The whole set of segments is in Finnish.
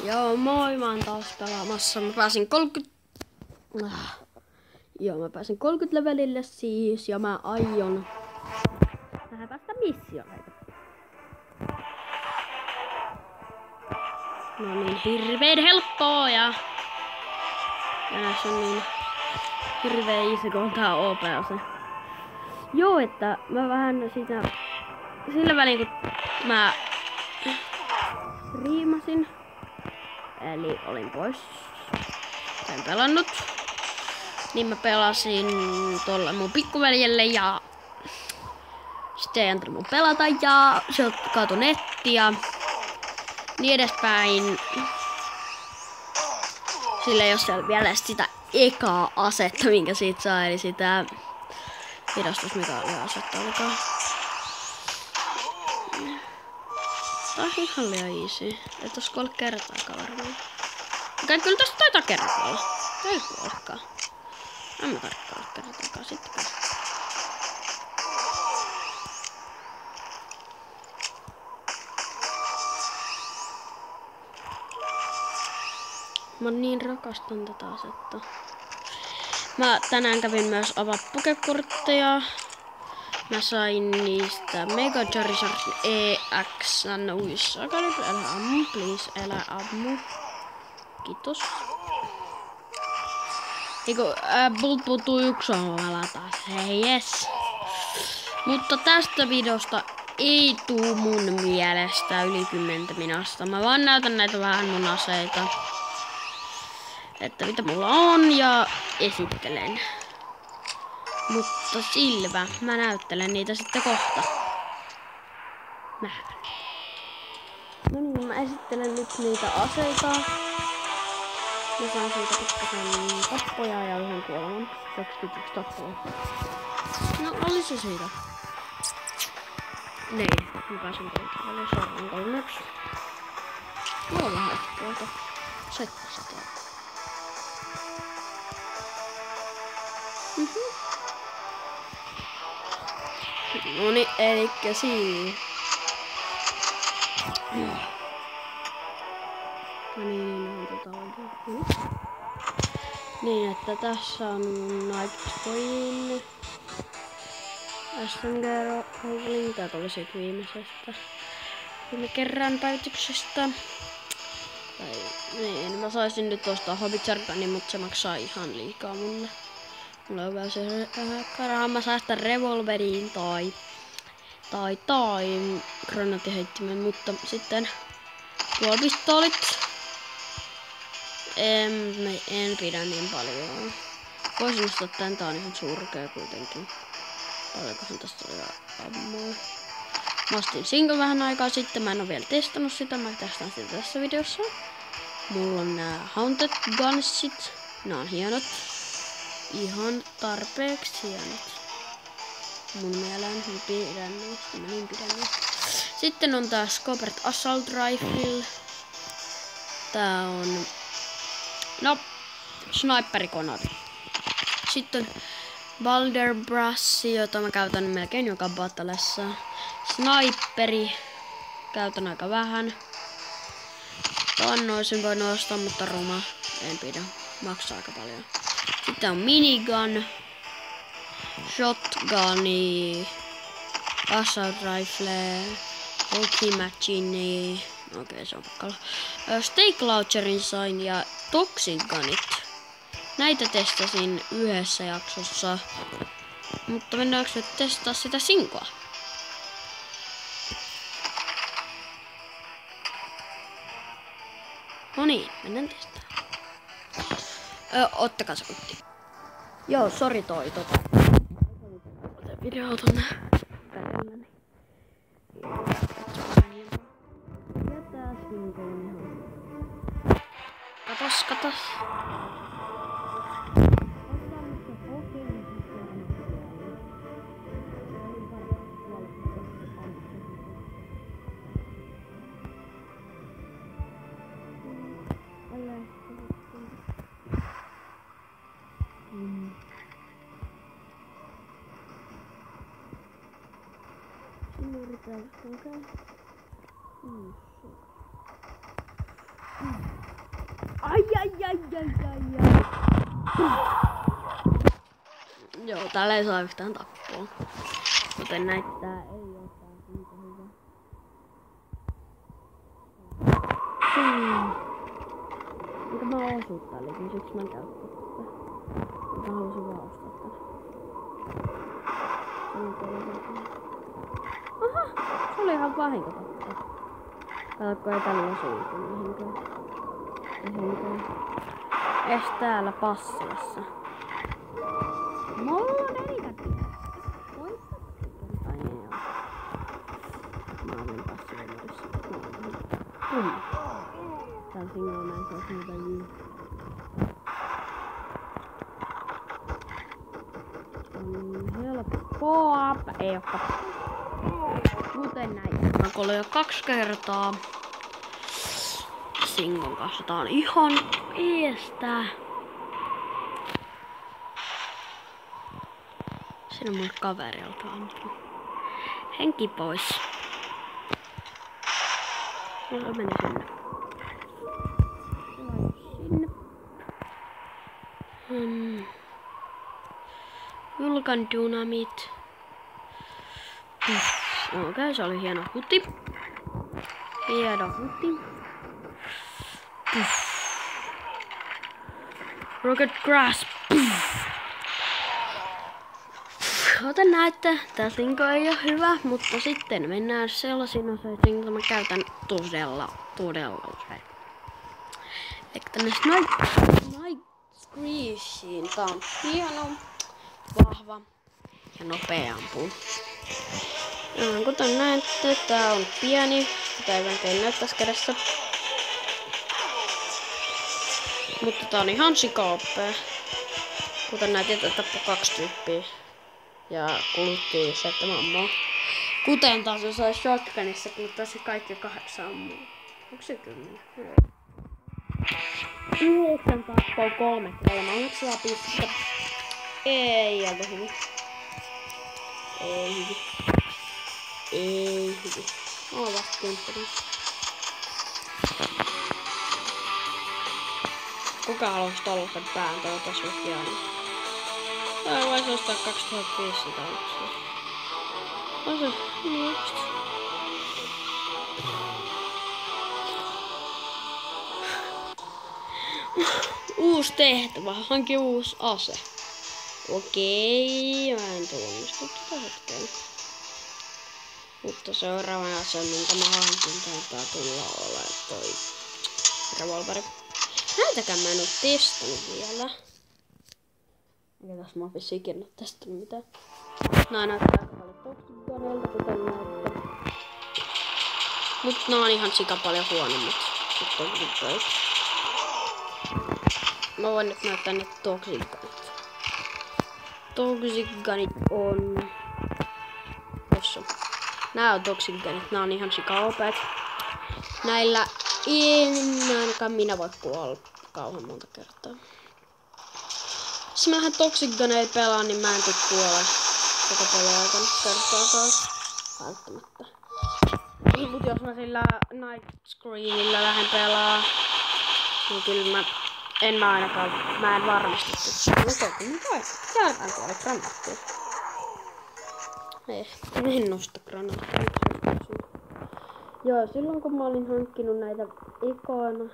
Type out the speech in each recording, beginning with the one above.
Joo, moi, mä oon taas pelaamassa. Mä pääsin 30... Joo, mä pääsin 30 levelille siis, ja mä aion vähän päästä missioneita. No niin, hirveen helppoa ja näissä on niin hirveen easy, kun on tää OP-ase. Joo, että mä vähän siitä sillä välin kun mä riimasin, eli olin pois, en pelannut, niin mä pelasin tolle mun pikkuveljelle ja sitten ei antanut mun pelata ja se kaatui netti ja niin edespäin. Sillä ei ole siellä vielä sitä ekaa asetta, minkä siitä saa, eli sitä hidastusmitalia-asetta olikaan. Tää on ihan liian easy. Et ois kuollut kertaakaan varmaan. Okei, kyllä tosta taitaa kerran kuolla. Ei kuollakaan. En mä tarkkaan kertaakaan sittenkään. Mä niin rakastan tätä asetta. Mä tänään kävin myös avaa pokekortteja. Mä sain niistä Mega Charizard EX. Noissa. Älä ammu, please. Älä ammu. Kiitos. Eiku, puuttuu yksi omalla taas. Hei, yes. Mutta tästä videosta ei tuu mun mielestä yli 10 minuuttia. Mä vaan näytän näitä vähän mun aseita. Että mitä mulla on ja esittelen. Mutta selvä, mä näyttelen niitä sitten kohta. Nähdään. No niin, mä esittelen nyt niitä aseita. Mä saan siitä pikkasen tappoja ja yhden kuoleman. 21 tappoa. No, oli se siitä. Niin, mä pääsin kouluttamaan seuraan 31. Mulla on vähän tuolta 700. Noniin, elikkä siinä. Niin, että tässä on mun Nike-Spoin SMG-roolin, tää tuli siitä viime kerran päivityksestä. Niin, mä saisin nyt ostaa Hobbit Jarganin, mutta se maksaa ihan liikaa mulle. Mulla on vielä se rahaa, mä säästän revolveriin tai granaattiheittimen, mutta sitten puolipistoolit. En pidä niin paljon. Voisin ostaa tän, tää on ihan surkea kuitenkin. Paljonkohan tästä oli ammua. Mä ostin single vähän aikaa sitten, mä en oo vielä testannut sitä, mä testaan sitä tässä videossa. Mulla on nää Haunted Gunsit, nää on hienot. Ihan tarpeeksi hienot. Mun mielen mä pidän niistä, Sitten on tää Scopert Assault Rifle. Tää on sniperikonari. Sitten Balder Brassi, jota mä käytän melkein joka battlessa. Sniperi. Käytän aika vähän. Tannoisin voi nostaa, mutta ruma. En pidä. Maksaa aika paljon. Sitten on minigun. Shotguni. Assault Rifle. Hockey Machine. Okei, se on pakkalla. Stake Launcherin sain ja Toxic Gunit. Näitä testasin yhdessä jaksossa. Mutta mennäänkö nyt testaa sitä sinkoa? No niin, mennään testaamaan. Ottakaa sekunti. Joo, sori toi video tonne päälleni. Jätää sinkoon ihan. Katos. Yritetään, okei. Joo, täällä ei saa yhtään tappua. Joten näyttää ei oo tää siitä hyvä. Enkä mä osuut täällä, niin siksi mä en käytä tätä. Mä halusin vaan ostaa tätä. Aha! Se oli ihan vahinko tappaa. Katsotko ei tällä osuutu mihinkään. Ees täällä Passilassa. Mulla on negatiivista. Ai ei oo. Mä olin Passilamodissa. Täällä Singolla mä en saa muuta juu. Helppoa. Ei ookaan. Kuten näin. Mä olen jo 2 kertaa Singon kanssa. Tää on ihan eestä. Siinä on mun kaveri, joka ampuu. Henki pois. Se meni sinne. Julkan dynamit. Okei, se oli hieno huti. Hieno huti. Rocket Grass. Kuten näette, tää Singo ei oo hyvä, mutta sitten mennään sellaisiin aseisiin, joita mä käytän todella usein. Eli tänne Night Screesiin. Tää on hieno, vahva ja nopea ampuu. Kuten näette, tää on pieni, mitä ei melkein näy tässä kädessä. Mutta tää on ihan sikaoppea. Kuten näet, että tappoi 2 tyyppiä. Ja kulutti 7 ammua. Kuten taas jos olisi shotgunissa, kuluttaisi kaikki 8 ammua. Onko se 10? 9 tappoi 3 kuolema. Onko se pistä? Ei oltu hyvin. Ei hyvin. Ei hyvin. Oon vasta kymppäinen. Kuka haluaisi tollasen pään? Toivottavasti hieno. Tää voisi ostaa 2500 yksilöä. On se just. Uusi tehtävä. Hanki uusi ase. Okei, mä en tunnistu tätä hetkellä. Mutta seuraava ase, minkä mä hankin, taitaa tulla olemaan toi revolveri. Näitäkään mä en oo testannut vielä. Eikä tässä mapissa ikinä oo testannut mitään. Nää näyttää aika paljon Toxic Gunilta, kuten näette. Mut nää on ihan sika paljon huonommat. Mä voin nyt näyttää ne Toxic Gunit. Toxic Gunit on... Tossa. Nää on Toxic Gunit, nää on ihan sika OP:t. Näillä en ainakaan minä voi kuolla kauhean monta kertaa. Jos mä lähden Toxic Guneilla pelaan, niin mä en tuu kuolla koko pelin aikana kertaakaan. Välttämättä. Mut jos mä sillä Night Screenillä lähden pelaa, niin kyllä mä en varmasti Jäädään tuolla granaattia. En nosta granaattia. Joo, silloin kun mä olin hankkinut näitä ikona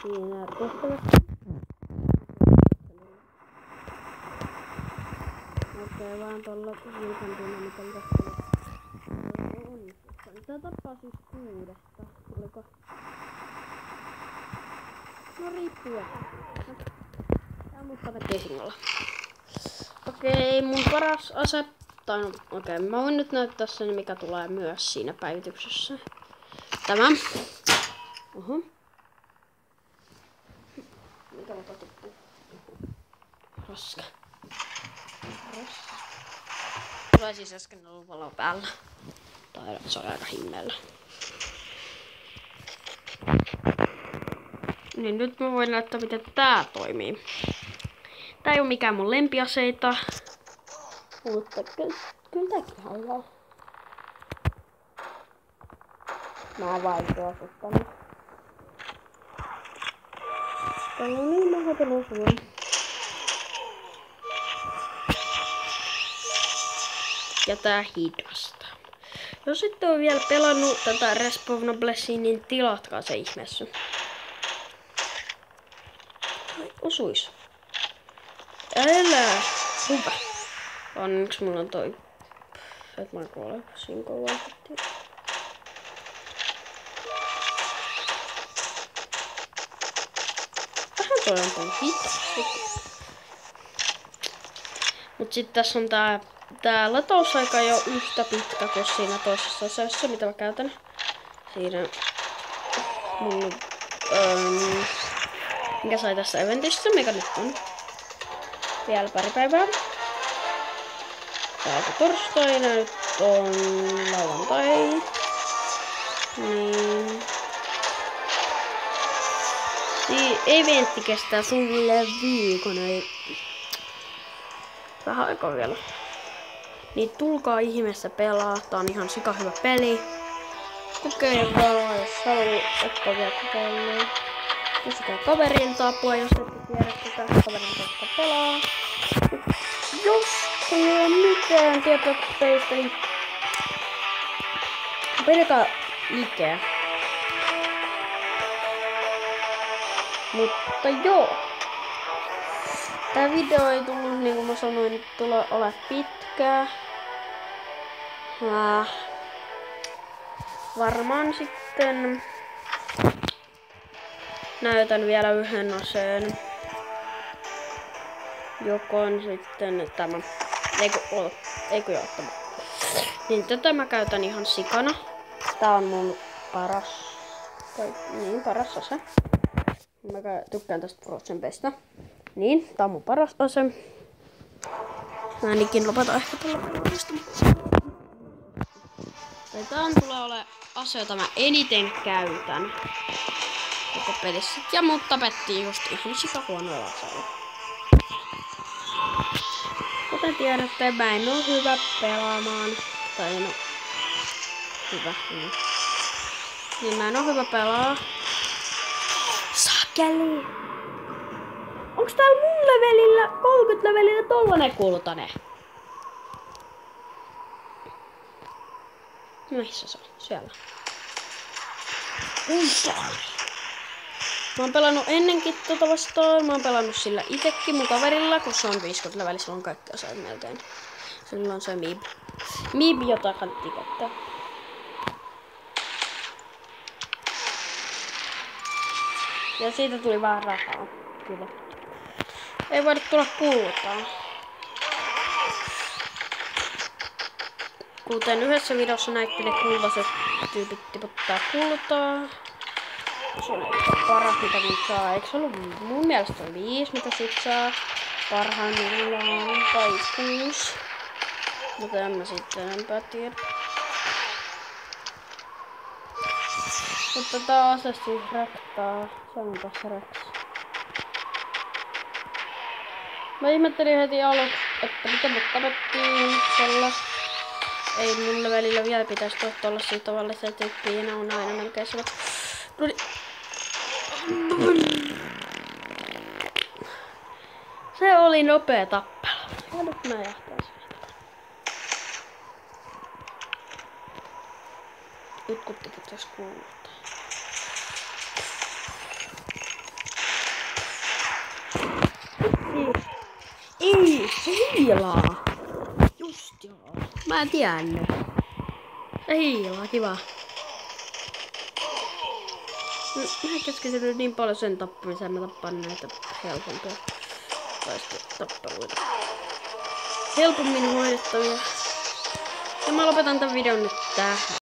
siinä tehtävässä. Okei, vaan tuolla Julkan dynamitalla tehtävässä. Tää tappaa siis 6. Oliko? No riippuu. Tää muuttaa vetää Singolla. Okei, mun paras ase. Tai no, okei, mä voin nyt näyttää sen, mikä tulee myös siinä päivityksessä. Tämä. Oho. Mikä mä tippuu? Roska. Tulee siis äsken ollut valo päällä. Tai se oli aika himmeellä. Niin nyt mä voin näyttää, miten tää toimii. Tää ei oo mikään mun lempiaseita. Mutta kyllä tääkin haluaa. Mä en vain suosittanut. Täällä on niin mahdoton osua. Ja tää hidasta. Jos ette ole vielä pelannut tätä Respawnablessia, niin tilatkaa se ihmeessä. Osuis. Älä! Hyvä. Onneksi mulla on toi... Et mä kuole. Sinko vaihdettiin. Vähän toi on tullut hitaasti. Mut sit tässä on tää latausaika jo yhtä pitkä kuin siinä toisessa osassa, mitä mä käytän. Siinä mun... mikä sai tässä eventissä, mikä nyt on. Vielä pari päivää. Tää on torstaina, nyt on lauantai. Niin. Eventti kestää suunnilleen viikon, ei... Vähän aikaa vielä. Niin tulkaa ihmeessä pelaa, tää on ihan sika hyvä peli. Kokeikaa, jos haluaa, että vielä kokeillaan. Kysykää kaverilta apua, jos ette tiedä, kuka kaverilta pelaa. Jos ei ole mitään tietoa teistä, niin pidetään Ikeä. Mutta joo. Tää video ei tullut, niin kuin mä sanoin, tulee ole pitkää. Varmaan sitten näytän vielä yhden aseen. Joka on sitten tämä. Eikö joo, tämä. Niin tätä mä käytän ihan sikana. Tää on mun paras ase. Mä tykkään tästä Frozenbestä. Niin, tää on mun paras ase. Mä en ikin lopeta ehkä tällä pelaamista. Tää tulee ole ase, jota mä eniten käytän koko pelissä. Ja mut tapettiin just ihan sika huonoilla aseilla. Kuten tiedätte, mä en oo hyvä pelaamaan. Tai no... Hyvä. Niin mä en oo hyvä pelaa. Sakeli! Onks täällä mun levelillä, 30 levelillä tollanen kultainen? Missä se on? Siellä. Mä oon pelannut ennenkin tota vastaan. Mä oon pelannut sillä itekin mun kaverilla, kun se on 50 leveli, sillä on kaikki aseet melkein. Sillä on se Mib. Mib, jota kannattaa käyttää. Ja siitä tuli vähän rahaa. Kyllä. Ei voida tulla kultaa. Kuten yhdessä videossa näitte, ne kultaiset tyypit tiputtaa kultaa. Se on ehkä paras, mitä nyt saa. Eikö se ollut mun mielestä 5, mitä sit saa? Parhaimmillaan tai 6. Mutta en mä sitten enempää tiedä. Mutta tää ase siis räktää. Se on tässä Rex. Mä ihmettelin heti aluksi, että miten mut tapettiin tolla. Ei mun levelillä vielä pitäisi olla sillä tavallisia tyyppiä, ja ne on aina melkein sillä. Se oli nopea tappelu. Ja nyt mä jahtaisin. Jutkuttikut jos kuuluu. Ei, se hiilaa. Just joo. Mä en tiennyt. Se hiilaa, kiva. Mä keskityn niin paljon sen tappamiseen, mä tappaan näitä helpompia tappeluita. Helpommin hoidettavia. Ja mä lopetan tän videon nyt tähän.